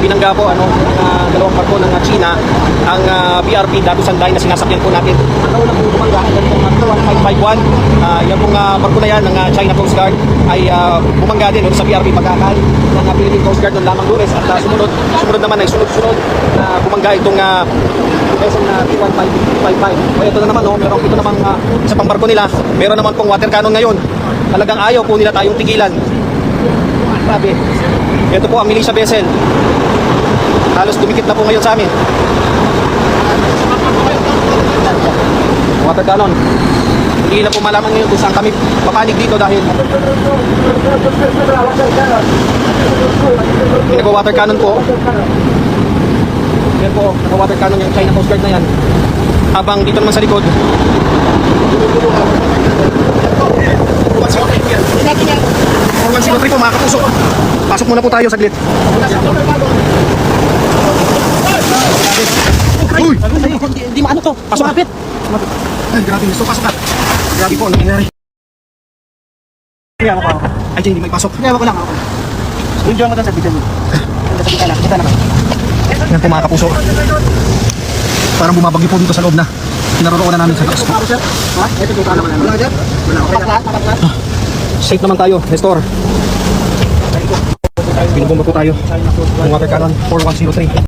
binangga po ng dalawang barko ng China ang BRP Datu Sanday na sinasakyan po natin. Ang nauna po bumangga ay ganitong 1551. Yan pong barko na yan ng China Coast Guard ay bumangga din sa BRP Pagkakal ng Philippine Coast Guard doon lamang Dures. At sumunod naman ay sunod-sunod na bumangga itong vessel na P1555. O ito na naman, ito namang isa pang barko nila. Meron naman pong water cannon ngayon. Talagang ayaw po nila tayong tigilan. Sabi, ito po ang militia vessel. Halos dumikit na po ngayon sa amin. Water cannon. Hindi na po malaman ngayon kung saan kami papanig dito dahil may nagwa-water cannon po. Yan po, nagwa-water cannon yung China Coast Guard na yan. Habang dito naman sa likod, One zero three po mga kapuso. Pasok muna po tayo saglit. Uy! Hindi maano to. Pasok kapit. Ay, grabe gusto. Pasok ka. Grabe po, ano nangyari? Kaya ako. Ay, hindi may pasok. Kaya ako lang ako. Hindi mo doon sa bitan. Kita na. Yan po mga kapuso. Parang bumabagyo po dito sa loob na. Pinaroroonan namin sa taas po. Ha? Ito yung kalaman namin. Wala dyan? Wala. Safe naman tayo, Nestor. Binubomba po tayo. Yung water cannon 4103.